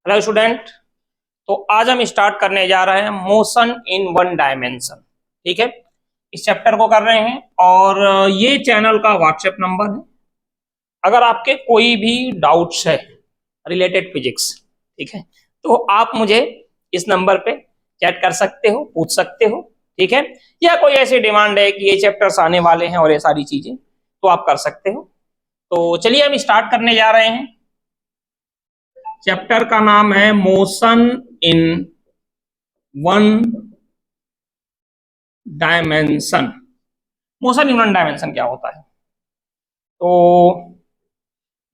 Hello student. तो आज हम स्टार्ट करने जा रहे हैं मोशन इन वन डायमेंशन। ठीक है, इस चैप्टर को कर रहे हैं और ये चैनल का व्हाट्सएप नंबर है। अगर आपके कोई भी डाउट्स है रिलेटेड फिजिक्स, ठीक है, तो आप मुझे इस नंबर पे चैट कर सकते हो, पूछ सकते हो। ठीक है, या कोई ऐसी डिमांड है कि ये चैप्टर्स आने वाले हैं और ये सारी चीजें, तो आप कर सकते हो। तो चलिए हम स्टार्ट करने जा रहे हैं। चैप्टर का नाम है motion in one dimension. Motion in one dimension क्या होता है तो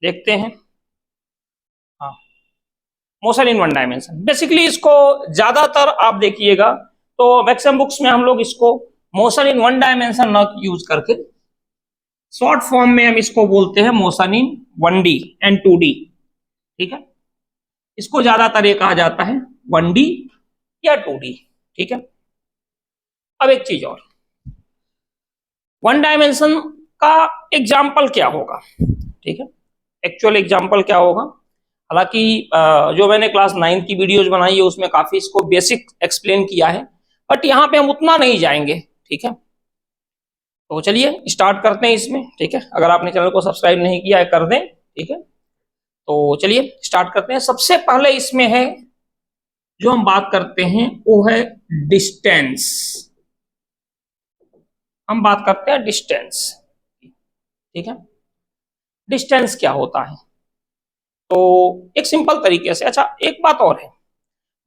देखते हैं। हाँ, motion in one dimension basically इसको ज्यादातर आप देखिएगा तो मैक्सिमम बुक्स में हम लोग इसको मोशन इन वन डायमेंशन न यूज करके शॉर्ट फॉर्म में हम इसको बोलते हैं motion in 1D and 2D। ठीक है, इसको ज्यादातर ये कहा जाता है 1D या 2D। ठीक है, अब एक चीज और, वन डायमेंशन का एग्जाम्पल क्या होगा। ठीक है, एक्चुअल एग्जाम्पल क्या होगा। हालांकि जो मैंने क्लास 9 की वीडियोज बनाई है उसमें काफी इसको बेसिक एक्सप्लेन किया है, बट यहाँ पे हम उतना नहीं जाएंगे। ठीक है, तो चलिए स्टार्ट करते हैं इसमें। ठीक है, अगर आपने चैनल को सब्सक्राइब नहीं किया है कर दें। ठीक है, तो चलिए स्टार्ट करते हैं। सबसे पहले इसमें है जो हम बात करते हैं वो है डिस्टेंस। हम बात करते हैं डिस्टेंस। ठीक है, डिस्टेंस क्या होता है तो एक सिंपल तरीके से, अच्छा एक बात और है,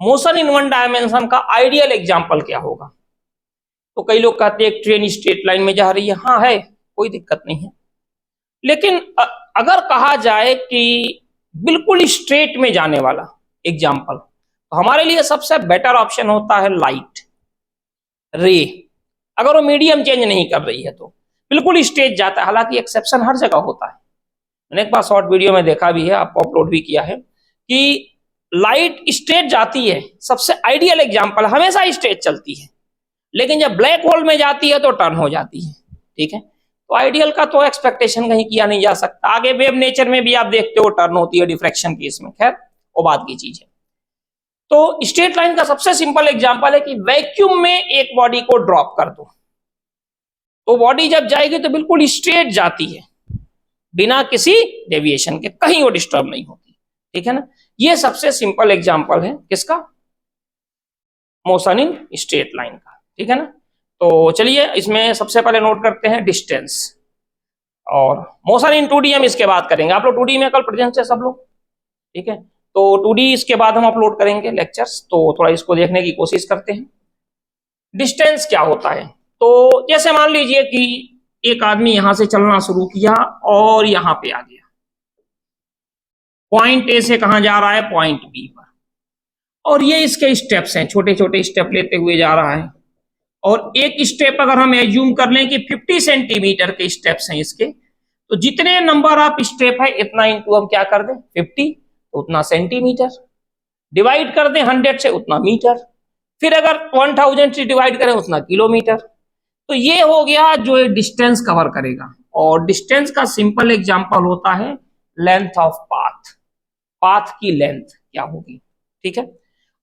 मोशन इन वन डायमेंशन का आइडियल एग्जांपल क्या होगा। तो कई लोग कहते हैं एक ट्रेन स्ट्रेट लाइन में जा रही है, हाँ है, कोई दिक्कत नहीं है। लेकिन अगर कहा जाए कि बिल्कुल स्ट्रेट में जाने वाला एग्जांपल, तो हमारे लिए सबसे बेटर ऑप्शन होता है लाइट रे। अगर वो मीडियम चेंज नहीं कर रही है तो बिल्कुल स्ट्रेट जाता है। हालांकि एक्सेप्शन हर जगह होता है, मैंने एक बार शॉर्ट वीडियो में देखा भी है, आपको अपलोड भी किया है कि लाइट स्ट्रेट जाती है, सबसे आइडियल एग्जांपल, हमेशा स्ट्रेट चलती है, लेकिन जब ब्लैक होल में जाती है तो टर्न हो जाती है। ठीक है, तो आइडियल का तो एक्सपेक्टेशन कहीं किया नहीं जा सकता। आगे वेव नेचर में भी आप देखते हो टर्न होती है डिफ्रैक्शन केस में, खैर वो बात की चीज है। तो स्ट्रेट लाइन का सबसे सिंपल एग्जांपल है कि वैक्यूम में एक बॉडी को ड्रॉप कर दो, तो बॉडी जब जाएगी तो बिल्कुल स्ट्रेट जाती है, बिना किसी डेविएशन के, कहीं वो डिस्टर्ब नहीं होती। ठीक है ना, ये सबसे सिंपल एग्जांपल है किसका, मोशन इन स्ट्रेट लाइन का। ठीक है ना, तो चलिए इसमें सबसे पहले नोट करते हैं डिस्टेंस, और मोशन इन 2D हम इसके बाद करेंगे। आप लोग 2D में कल प्रेजेंट है सब लोग, ठीक है, तो 2D इसके बाद हम अपलोड करेंगे लेक्चर्स, तो थोड़ा इसको देखने की कोशिश करते हैं। डिस्टेंस क्या होता है तो जैसे मान लीजिए कि एक आदमी यहां से चलना शुरू किया और यहां पे आ गया, पॉइंट ए से कहां जा रहा है, पॉइंट बी पर, और ये इसके स्टेप्स हैं, छोटे छोटे स्टेप लेते हुए जा रहा है। और एक स्टेप अगर हम एज्यूम कर लें कि 50 सेंटीमीटर के स्टेप्स हैं इसके, तो जितने नंबर ऑफ स्टेप है इतना इंटू हम क्या कर दें 50, तो उतना सेंटीमीटर, डिवाइड कर दें 100 से उतना मीटर, फिर अगर 1000 से डिवाइड करें उतना किलोमीटर। तो ये हो गया जो डिस्टेंस कवर करेगा। और डिस्टेंस का सिंपल एग्जांपल होता है लेंथ ऑफ पाथ, पाथ की लेंथ क्या होगी। ठीक है,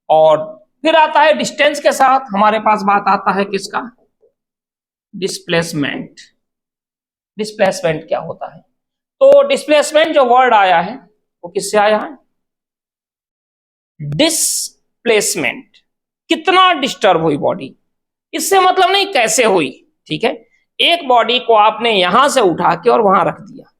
और फिर आता है डिस्टेंस के साथ हमारे पास बात आता है किसका, डिस्प्लेसमेंट। डिस्प्लेसमेंट क्या होता है तो डिस्प्लेसमेंट जो वर्ड आया है वो किससे आया है, डिस्प्लेसमेंट, कितना डिस्टर्ब हुई बॉडी, इससे मतलब नहीं कैसे हुई। ठीक है, एक बॉडी को आपने यहां से उठा के और वहां रख दिया,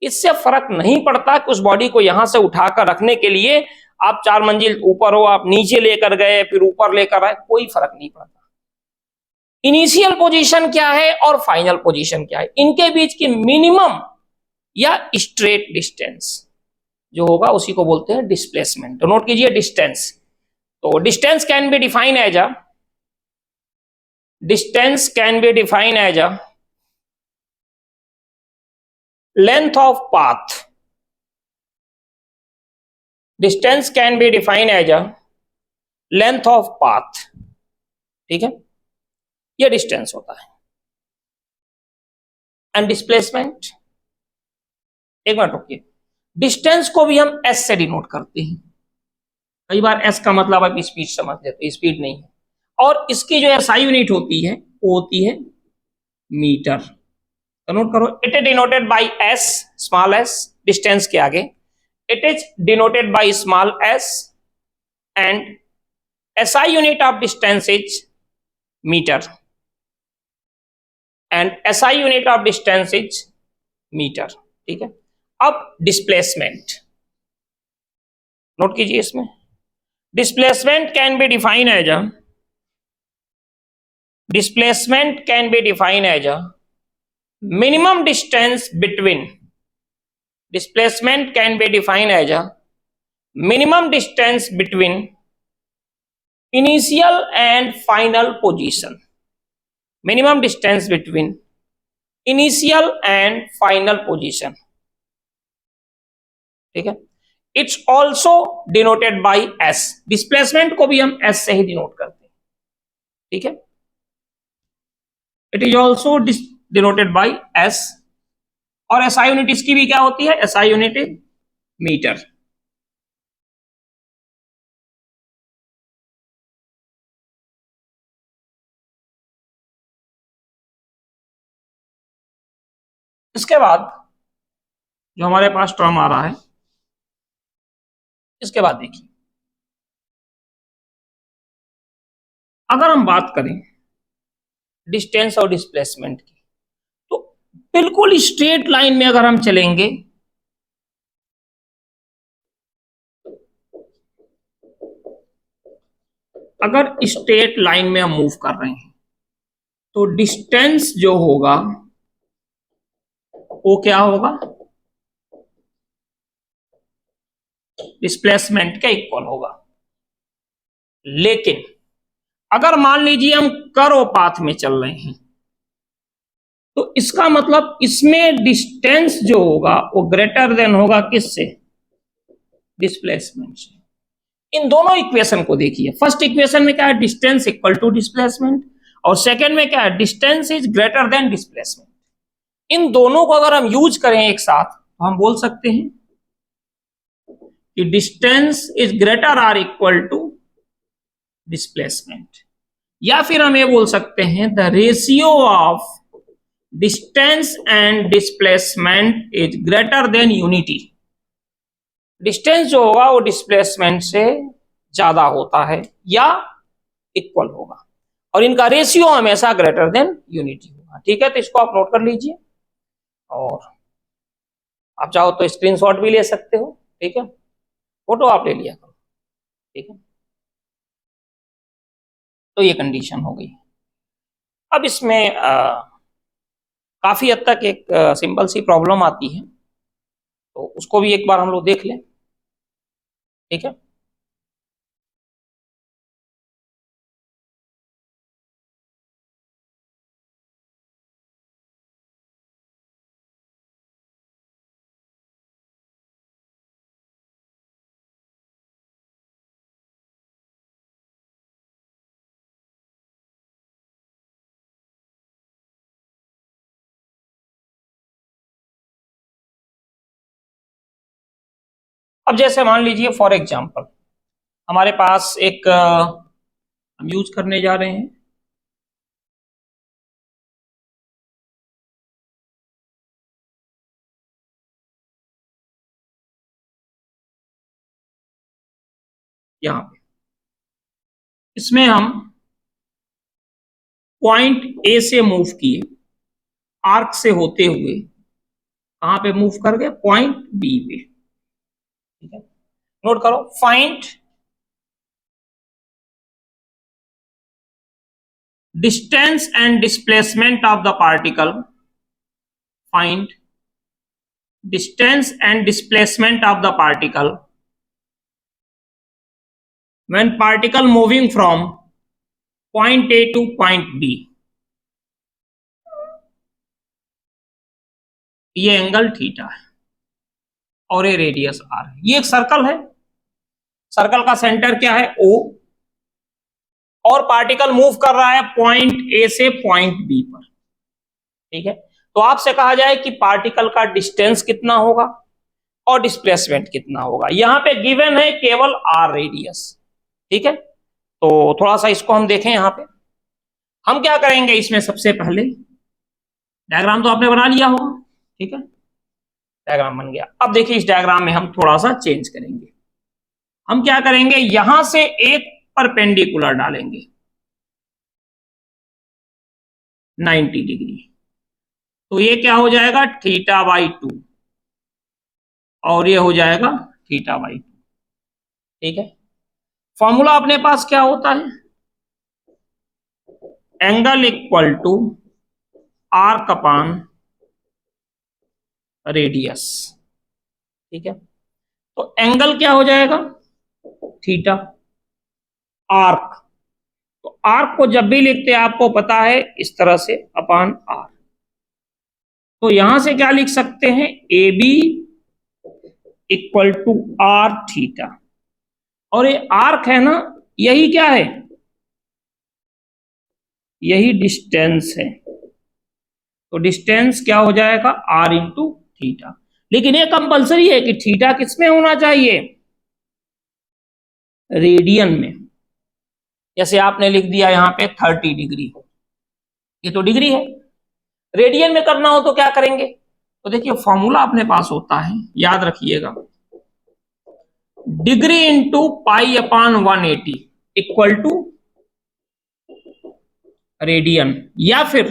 इससे फर्क नहीं पड़ता कि उस बॉडी को यहां से उठाकर रखने के लिए आप 4 मंजिल ऊपर हो, आप नीचे लेकर गए फिर ऊपर लेकर आए, कोई फर्क नहीं पड़ता। इनिशियल पोजीशन क्या है और फाइनल पोजीशन क्या है, इनके बीच की मिनिमम या स्ट्रेट डिस्टेंस जो होगा उसी को बोलते हैं डिस्प्लेसमेंट। तो नोट कीजिए डिस्टेंस, तो distance can be define as a, distance can be define as a length of path, distance can be defined as a length of path। ठीक है, ये डिस्टेंस होता है। एंड डिस्प्लेसमेंट, एक मिनट रुकिए, डिस्टेंस को भी हम एस से डिनोट करते हैं। कई बार एस का मतलब आप स्पीड समझ लेते, स्पीड नहीं है। और इसकी जो एसआई यूनिट होती है वो होती है मीटर। तो नोट करो, it is denoted by s, small s, distance के आगे it is denoted by small s, and SI unit of distance is metre, and SI unit of distance is metre. ठीक है। अब डिस्प्लेसमेंट नोट कीजिए, इसमें displacement can be define as a displacement can be defined as a minimum distance between displacement can be defined as a minimum distance between initial and final position, minimum distance between initial and final position। ठीक है। It's also denoted by S, displacement को भी हम S से ही denote करते हैं। ठीक है। It is also denoted by S, और एसआई यूनिट इसकी भी क्या होती है, एसआई यूनिट इज मीटर। इसके बाद जो हमारे पास टर्म आ रहा है, इसके बाद देखिए, अगर हम बात करें डिस्टेंस और डिस्प्लेसमेंट की, तो बिल्कुल स्ट्रेट लाइन में अगर हम चलेंगे अगर स्ट्रेट लाइन में हम मूव कर रहे हैं तो डिस्टेंस जो होगा वो क्या होगा, डिस्प्लेसमेंट के इक्वल होगा। लेकिन अगर मान लीजिए हम कर्व पाथ में चल रहे हैं तो इसका मतलब इसमें डिस्टेंस जो होगा वो ग्रेटर देन होगा किससे, डिस्प्लेसमेंट से। इन दोनों इक्वेशन को देखिए, फर्स्ट इक्वेशन में क्या है, डिस्टेंस इक्वल टू डिस्प्लेसमेंट, और सेकंड में क्या है, distance is greater than displacement. इन दोनों को अगर हम यूज करें एक साथ तो हम बोल सकते हैं कि distance is greater or equal to displacement, या फिर हम ये बोल सकते हैं the ratio of distance and displacement is greater than unity. Distance जो होगा वो डिस्प्लेसमेंट से ज्यादा होता है या इक्वल होगा, और इनका रेशियो हमेशा ग्रेटर देन यूनिटी होगा। ठीक है, तो इसको आप नोट कर लीजिए, और आप चाहो तो स्क्रीनशॉट भी ले सकते हो। ठीक है, फोटो आप ले लिया करो। ठीक है, तो ये कंडीशन हो गई। अब इसमें काफी हद तक एक सिंपल सी प्रॉब्लम आती है, तो उसको भी एक बार हम लोग देख लें। ठीक है, अब जैसे मान लीजिए फॉर एग्जांपल हमारे पास एक हम यूज करने जा रहे हैं यहां पे, इसमें हम पॉइंट ए से मूव किए, आर्क से होते हुए कहां पे मूव कर गए, पॉइंट बी पे। ठीक है, नोट करो, find distance and displacement of the particle, find distance and displacement of the particle when particle moving from point A to point B। ये एंगल थीटा है और ये रेडियस आर है। ये एक सर्कल है, सर्कल का सेंटर क्या है, O, और पार्टिकल मूव कर रहा है पॉइंट ए से पॉइंट बी पर। ठीक है, तो आपसे कहा जाए कि पार्टिकल का डिस्टेंस कितना होगा, और डिस्प्लेसमेंट कितना होगा। यहां पे गिवन है केवल आर रेडियस, ठीक है। तो थोड़ा सा इसको हम देखें। यहां पे हम क्या करेंगे, इसमें सबसे पहले डायग्राम तो आपने बना लिया होगा, ठीक है, डायग्राम बन गया। अब देखिए इस डायग्राम में हम थोड़ा सा चेंज करेंगे। हम क्या करेंगे, यहां से एक परपेंडिकुलर डालेंगे 90 डिग्री, तो ये क्या हो जाएगा θ/2 और ये हो जाएगा θ/2, ठीक है। फॉर्मूला अपने पास क्या होता है, angle equal to arc upon radius, ठीक है। तो एंगल क्या हो जाएगा थीटा, आर्क, तो आर्क को जब भी लिखते हैं आपको पता है इस तरह से अपान आर, तो यहां से क्या लिख सकते हैं, A B equal to r theta, और ये आर्क है ना, यही क्या है, यही डिस्टेंस है, तो डिस्टेंस क्या हो जाएगा आर इंटू थीटा। लेकिन ये कंपलसरी है कि थीटा किसमें होना चाहिए, रेडियन में। जैसे आपने लिख दिया यहां पे 30 डिग्री, ये तो डिग्री है, रेडियन में करना हो तो क्या करेंगे, तो देखिए फॉर्मूला अपने पास होता है, याद रखिएगा, degree into pi upon 180 equal to radian, या फिर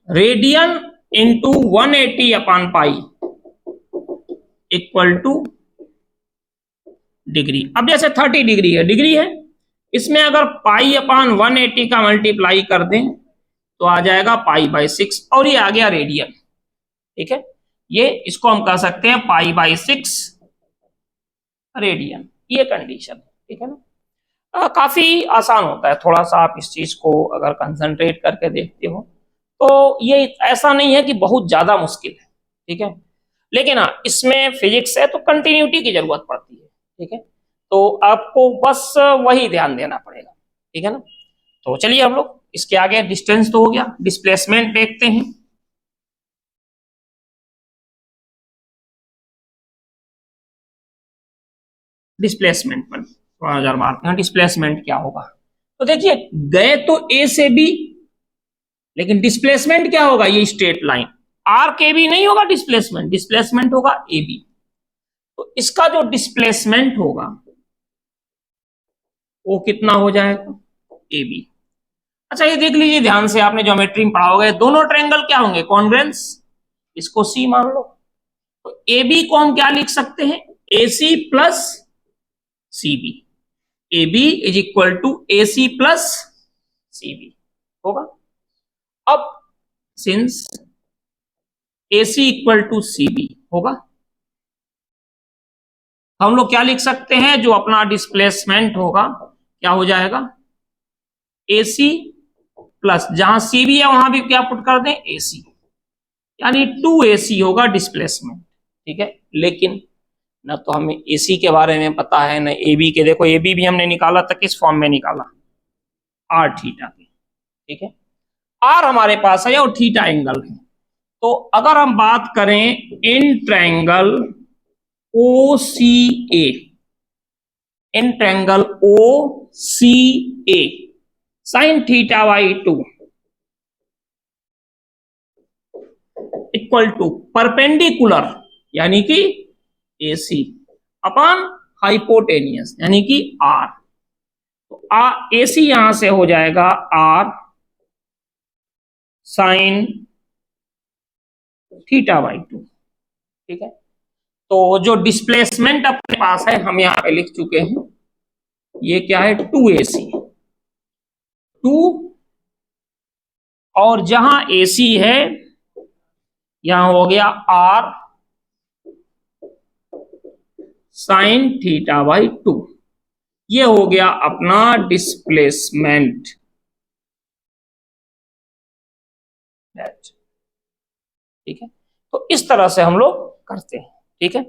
radian into 180 upon pi equal to degree. अब जैसे 30 डिग्री है, इसमें अगर पाई अपान 180 का मल्टीप्लाई कर दें तो आ जाएगा π/6 और ये आ गया रेडियन, ठीक है। ये इसको हम कह सकते हैं π/6 रेडियन, ये कंडीशन, ठीक है ना। काफी आसान होता है, थोड़ा सा आप इस चीज को अगर कंसंट्रेट करके देखते हो तो ये ऐसा नहीं है कि बहुत ज्यादा मुश्किल है, ठीक है। लेकिन हाँ, इसमें फिजिक्स है तो कंटिन्यूटी की जरूरत पड़ती है, ठीक है। तो आपको बस वही ध्यान देना पड़ेगा, ठीक है ना। तो चलिए हम लोग इसके आगे, डिस्टेंस तो हो गया, डिस्प्लेसमेंट देखते हैं। डिस्प्लेसमेंट पर थोड़ा नजर मारते हैं, डिस्प्लेसमेंट क्या होगा। तो देखिए गए तो ए से बी, लेकिन डिस्प्लेसमेंट क्या होगा, ये स्ट्रेट लाइन आर के बी नहीं होगा, डिस्प्लेसमेंट डिस्प्लेसमेंट होगा ए बी। तो इसका जो डिस्प्लेसमेंट होगा वो कितना हो जाएगा ए बी। अच्छा ये देख लीजिए ध्यान से, आपने ज्योमेट्री में पढ़ा होगा, दोनों ट्रायंगल क्या होंगे कॉन्ग्रुएंस, इसको सी मान लो। तो ए बी को हम क्या लिख सकते हैं, A C plus C B, A B is equal to A C plus C B होगा। अब since A C equal to C B होगा, हम लोग क्या लिख सकते हैं, जो अपना डिस्प्लेसमेंट होगा क्या हो जाएगा, ए सी प्लस, जहां सी बी है वहां भी क्या पुट कर दें ए सी, यानी 2AC होगा डिस्प्लेसमेंट, ठीक है। लेकिन ना तो हमें AC के बारे में पता है ना AB के, देखो AB भी हमने निकाला था किस फॉर्म में निकाला, आर थीटा के, ठीक है। आर हमारे पास है और थीटा एंगल है। तो अगर हम बात करें in triangle O C A, in triangle O C A sine θ/2 equal to perpendicular यानी कि AC अपॉन हाइपोटेनियस यानी कि R, तो AC यहां से हो जाएगा R साइन θ/2, ठीक है। तो जो डिस्प्लेसमेंट अपने पास है हम यहां पे लिख चुके हैं, ये क्या है 2AC, 2 और जहां AC है यहां हो गया R साइन θ/2, ये हो गया अपना डिस्प्लेसमेंट, ठीक है। तो इस तरह से हम लोग करते हैं, ठीक है।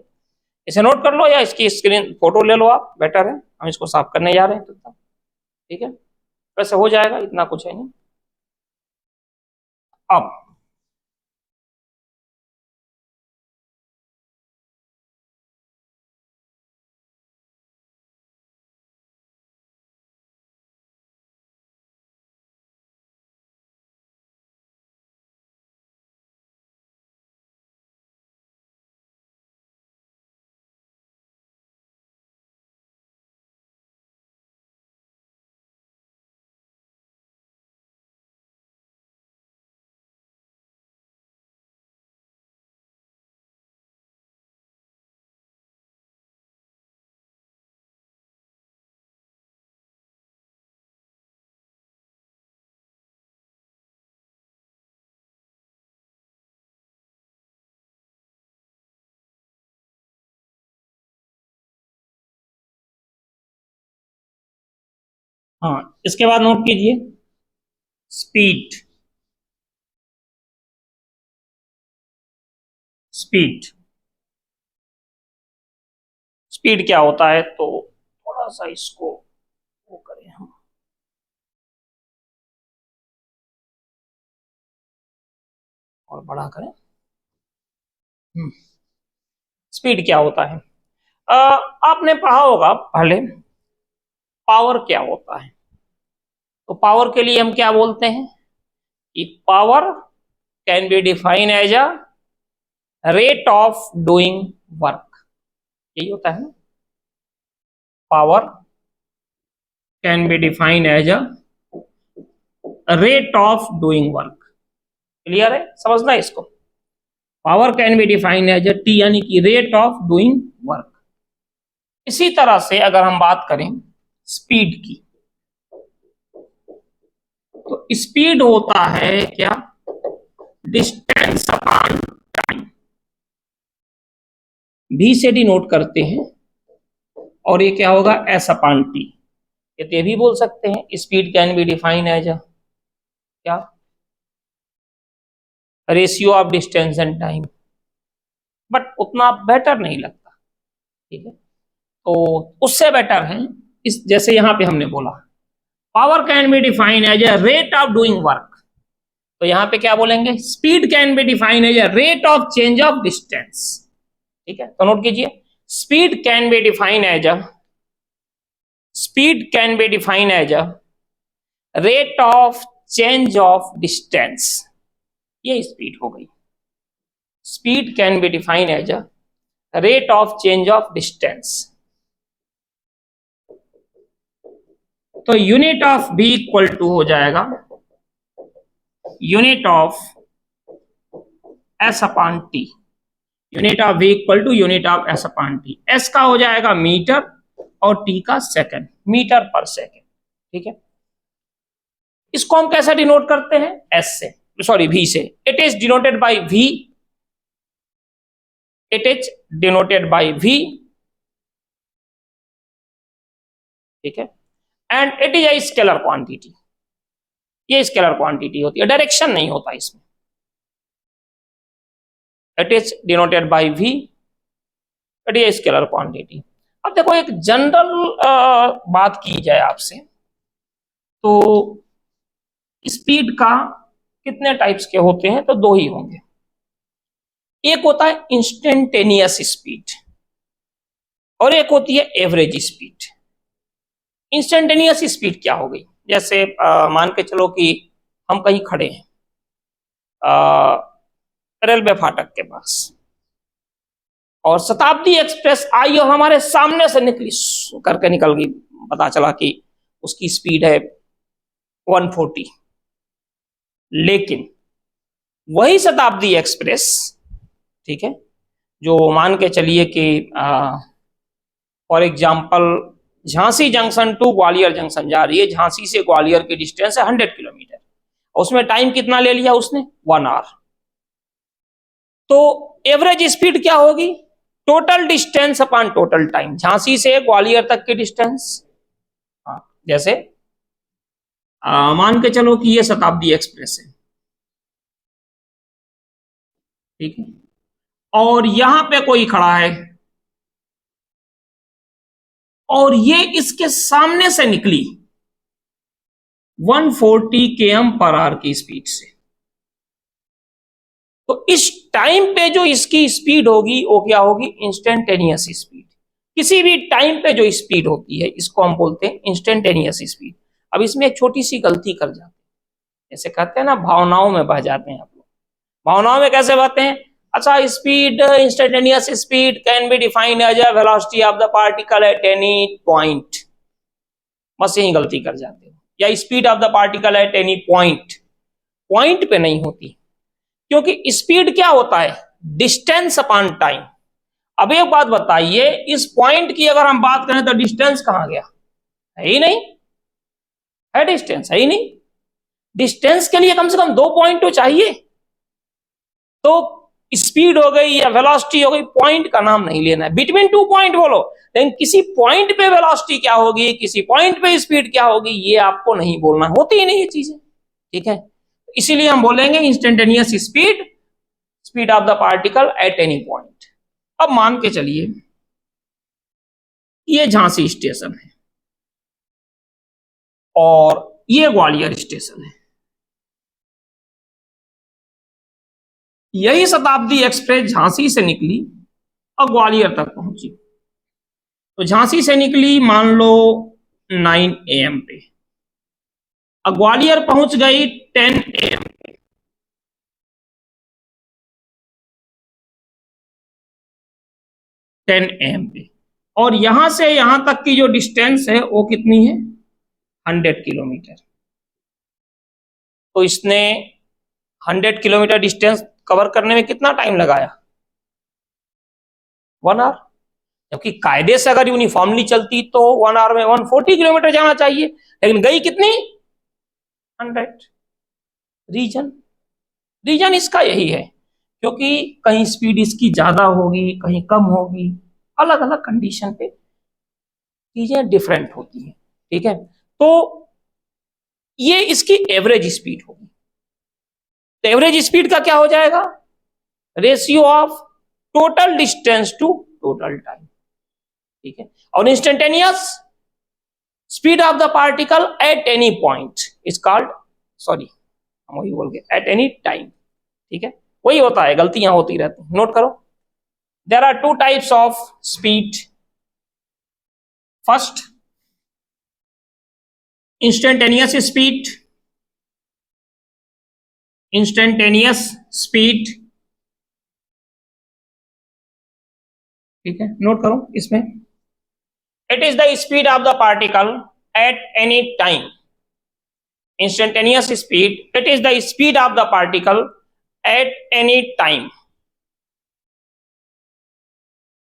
इसे नोट कर लो या इसकी स्क्रीन फोटो ले लो आप, बेटर है, हम इसको साफ करने जा रहे हैं, ठीक है। वैसे हो जाएगा, इतना कुछ है नहीं। अब हाँ, इसके बाद नोट कीजिए स्पीड। स्पीड स्पीड क्या होता है, तो थोड़ा सा इसको वो करें हम, और बड़ा करें। स्पीड क्या होता है? आपने पढ़ा होगा पहले पावर क्या होता है। तो पावर के लिए हम क्या बोलते हैं कि power can be define as a rate of doing work, यही होता है ना। Power can be define as a rate of doing work. Clear है, समझना है इसको। Power can be define as a t, यानी कि रेट ऑफ डूइंग वर्क। इसी तरह से अगर हम बात करें स्पीड की, तो स्पीड होता है क्या, डिस्टेंस अपॉन टाइम। भी से डिनोट करते हैं, और ये क्या होगा, एस अपॉन टी। ये भी बोल सकते हैं speed can be define as क्या, ratio of distance and time, but उतना बेटर नहीं लगता। ठीक है, तो उससे बेटर है इस, जैसे यहां पे हमने बोला power can be define as a rate of doing work, तो यहां पे क्या बोलेंगे, speed can be define as a rate of change of distance. ठीक है, तो नोट कीजिए speed can be define as a speed can be define as a rate of change of distance. ये स्पीड हो गई। Speed can be define as a rate of change of distance. तो unit of B equal to हो जाएगा unit of s upon t. Unit of v equal to unit of s upon t. S का हो जाएगा metre और T का second, metre पर second. ठीक है, इसको हम कैसे डिनोट करते हैं, एस से, सॉरी वी से। It is denoted by V, it is denoted by V. ठीक है, and it is a scalar quantity. ये स्केलर क्वांटिटी होती है, डायरेक्शन नहीं होता इसमें। It is denoted by V, it is scalar quantity. अब देखो एक जनरल बात की जाए आपसे, तो स्पीड का कितने टाइप्स के होते हैं, तो दो ही होंगे। एक होता है इंस्टेंटेनियस स्पीड और एक होती है एवरेज स्पीड। इंस्टेंटेनियस स्पीड क्या हो गई, जैसे मान के चलो कि हम कहीं खड़े हैं रेलवे फाटक के पास, और शताब्दी एक्सप्रेस आई और हमारे सामने से निकली, करके निकल गई, पता चला कि उसकी स्पीड है 140। लेकिन वही शताब्दी एक्सप्रेस, ठीक है, जो मान के चलिए कि for example Jhansi junction to Gwalior junction जा रही है, झांसी से ग्वालियर की डिस्टेंस है 100 किलोमीटर, उसमें टाइम कितना ले लिया उसने, 1 आवर। तो एवरेज स्पीड क्या होगी, total distance upon total time, Jhansi से ग्वालियर तक की डिस्टेंस। हाँ, जैसे मान के चलो कि ये शताब्दी एक्सप्रेस है, ठीक है, और यहां पे कोई खड़ा है और ये इसके सामने से निकली 140 km/h की स्पीड से। तो इस टाइम पे जो इसकी स्पीड होगी वो क्या होगी, इंस्टेंटेनियस स्पीड। किसी भी टाइम पे जो स्पीड होती है इसको हम बोलते हैं इंस्टेंटेनियस स्पीड। अब इसमें एक छोटी सी गलती कर जाते हैं, जैसे कहते हैं ना भावनाओं में बह जाते हैं आप लोग। भावनाओं में कैसे बहते हैं, अच्छा speed, instantaneous speed can be defined as a velocity of the particle at any point, बस यही गलती कर जाते हो, या speed of the particle at any point. Point पे नहीं होती, क्योंकि स्पीड क्या होता है, डिस्टेंस अपॉन टाइम। अब एक बात बताइए, इस पॉइंट की अगर हम बात करें तो डिस्टेंस कहां गया, है ही नहीं, है डिस्टेंस, है ही नहीं। डिस्टेंस के लिए कम से कम 2 पॉइंट तो चाहिए। तो स्पीड हो गई या वेलोसिटी हो गई, पॉइंट का नाम नहीं लेना है, बिटवीन टू पॉइंट बोलो, लेकिन किसी पॉइंट पे वेलोसिटी क्या होगी, किसी पॉइंट पे स्पीड क्या होगी, ये आपको नहीं बोलना, होती ही नहीं ये चीजें, ठीक है। इसीलिए हम बोलेंगे instantaneous speed, speed of the particle at any point. अब मान के चलिए ये झांसी स्टेशन है और ये ग्वालियर स्टेशन है, यही शताब्दी एक्सप्रेस झांसी से निकली और ग्वालियर तक पहुंची। तो झांसी से निकली मान लो 9 AM पे, अब ग्वालियर पहुंच गई 10 AM, 10 AM पे, और यहां से यहां तक की जो डिस्टेंस है वो कितनी है, 100 किलोमीटर। तो इसने 100 किलोमीटर डिस्टेंस कवर करने में कितना टाइम लगाया, 1 आवर। जबकि कायदे से अगर यूनिफॉर्मली चलती तो 1 आवर में 140 किलोमीटर जाना चाहिए, लेकिन गई कितनी, 100। रीजन, रीजन इसका यही है क्योंकि कहीं स्पीड इसकी ज्यादा होगी, कहीं कम होगी, अलग अलग कंडीशन पे चीजें डिफरेंट होती हैं, ठीक है। तो ये इसकी एवरेज स्पीड होगी। तो एवरेज स्पीड का क्या हो जाएगा, ratio of total distance to total time, ठीक है। और instantaneous speed of the particle at any point is called, sorry हम वही बोल गए, एट एनी टाइम, ठीक है। वही होता है, गलतियां होती रहती हैं, नोट करो। There are two types of speed, first instantaneous speed, instantaneous speed, ठीक है, नोट करो इसमें, it is the speed of the particle at any time. Instantaneous speed, it is the speed of the particle at any time.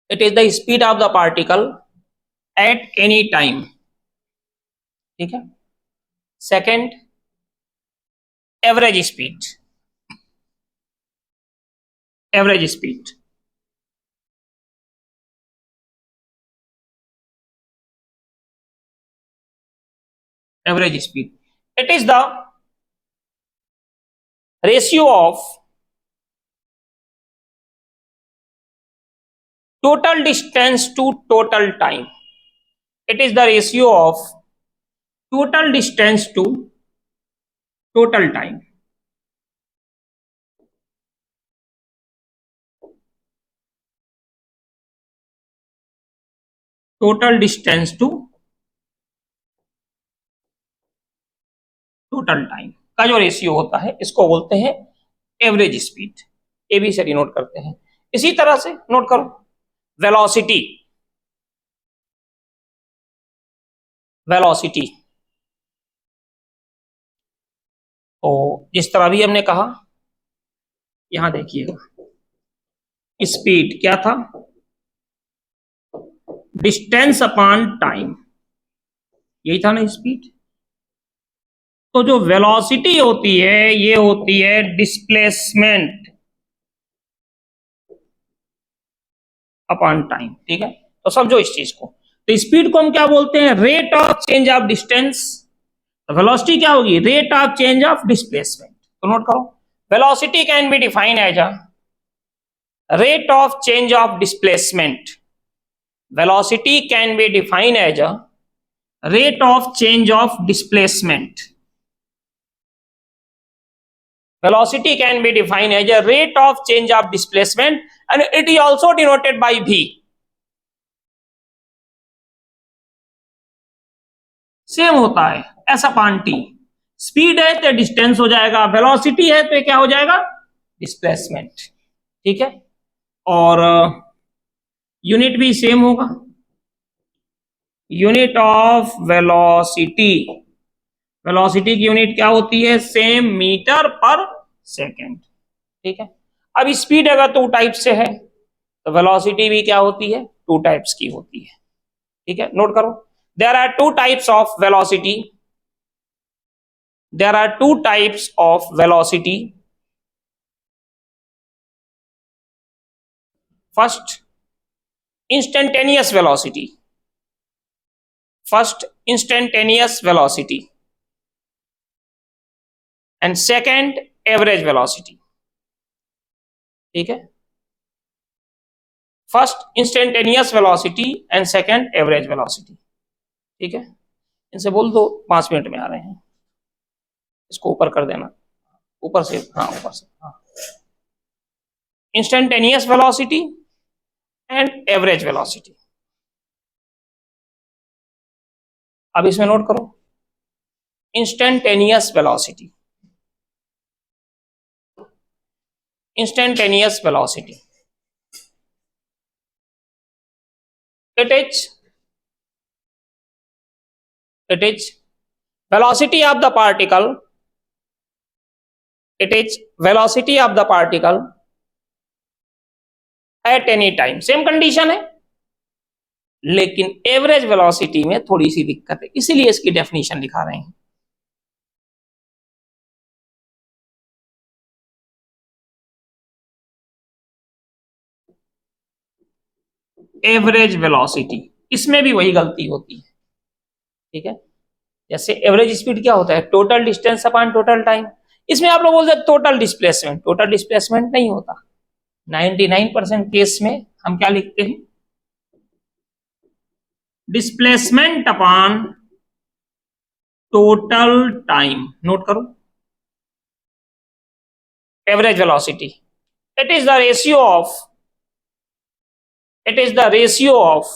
It is the speed of the particle at any time, ठीक है। Second average speed, average speed, average speed, it is the ratio of total distance to total time. It is the ratio of total distance to total time. Total distance to total time का जो ratio होता है इसको बोलते हैं average speed. ABCD note करते हैं। इसी तरह से नोट करो वेलोसिटी, वेलोसिटी तो जिस तरह भी हमने कहा, यहां देखिएगा स्पीड क्या था, डिस्टेंस अपॉन टाइम, यही था ना स्पीड। तो जो वेलोसिटी होती है ये होती है डिस्प्लेसमेंट अपॉन टाइम, ठीक है। तो समझो इस चीज को, तो स्पीड को हम क्या बोलते हैं, rate of change of distance. तो वेलोसिटी क्या होगी, rate of change of displacement. तो नोट करो velocity can be defined as a rate of change of displacement. Velocity can be defined as a rate of change of displacement. Velocity can be defined as a rate of change of displacement and it is also denoted by v. Same होता है ऐसा पांटी, speed है तो distance हो जाएगा, velocity है तो क्या हो जाएगा, डिस्प्लेसमेंट, ठीक है। और यूनिट भी सेम होगा, यूनिट ऑफ वेलोसिटी, वेलोसिटी की यूनिट क्या होती है, सेम मीटर पर सेकेंड, ठीक है। अब स्पीड अगर 2 टाइप से है तो वेलोसिटी भी क्या होती है, 2 टाइप्स की होती है, ठीक है। नोट करो there are 2 types of velocity, there are 2 types of velocity. First instantaneous velocity, first instantaneous velocity and second average velocity. ठीक है, first instantaneous velocity and second average velocity. ठीक है, इनसे बोल दो 5 मिनट में आ रहे हैं. इसको ऊपर कर देना, ऊपर से, हाँ ऊपर से, हाँ. Instantaneous velocity and average velocity. अब इसमें नोट करो, instantaneous velocity, instantaneous velocity, it is velocity of the particle, it is velocity of the particle at any time. Same condition है, लेकिन एवरेज वेलोसिटी में थोड़ी सी दिक्कत है, इसीलिए इसकी डेफिनेशन दिखा रहे हैं. एवरेज वेलोसिटी, इसमें भी वही गलती होती है. ठीक है, जैसे एवरेज स्पीड क्या होता है, total distance upon total time. इसमें आप लोग बोलते हैं टोटल डिस्प्लेसमेंट, टोटल डिस्प्लेसमेंट नहीं होता. 99% केस में हम क्या लिखते हैं, displacement upon total time. Note करो, average velocity, it is the ratio of, it is the ratio of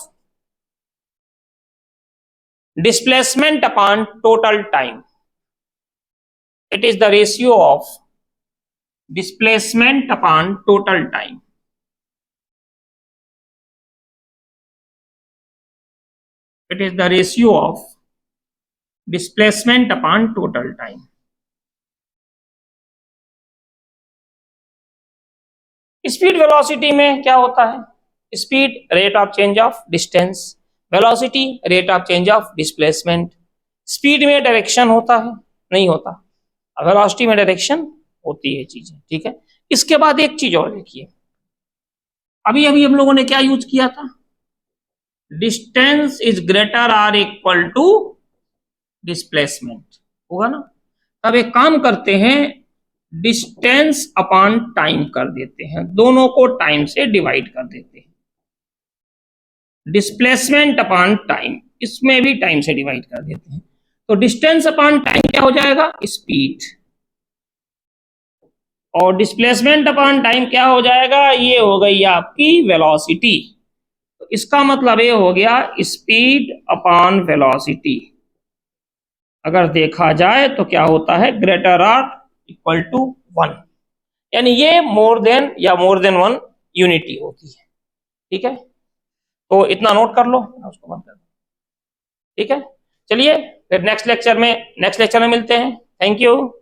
displacement upon total time. It is the ratio of displacement upon total time. It is the ratio of displacement upon total time. Speed velocity में क्या होता है, speed rate of change of distance, velocity rate of change of displacement. Speed में direction होता है, नहीं होता, velocity में डायरेक्शन होती है चीजें. ठीक है, इसके बाद एक चीज और देखिए, अभी अभी हम लोगों ने क्या यूज किया था, distance is greater or equal to displacement, होगा ना. अब एक काम करते हैं, डिस्टेंस अपॉन टाइम कर देते हैं, दोनों को टाइम से डिवाइड कर देते हैं. डिस्प्लेसमेंट अपॉन टाइम, इसमें भी टाइम से डिवाइड कर देते हैं. तो डिस्टेंस अपॉन टाइम क्या हो जाएगा, स्पीड, और डिस्प्लेसमेंट अपॉन टाइम क्या हो जाएगा, ये हो गई आपकी वेलोसिटी. तो इसका मतलब ये हो गया स्पीड अपॉन वेलोसिटी. अगर देखा जाए तो क्या होता है, ग्रेटर आर इक्वल टू 1, यानी ये मोर देन या मोर देन 1 यूनिटी होती है. ठीक है, तो इतना नोट कर लो, उसको बंद कर दो. ठीक है, चलिए फिर नेक्स्ट लेक्चर में मिलते हैं. Thank you.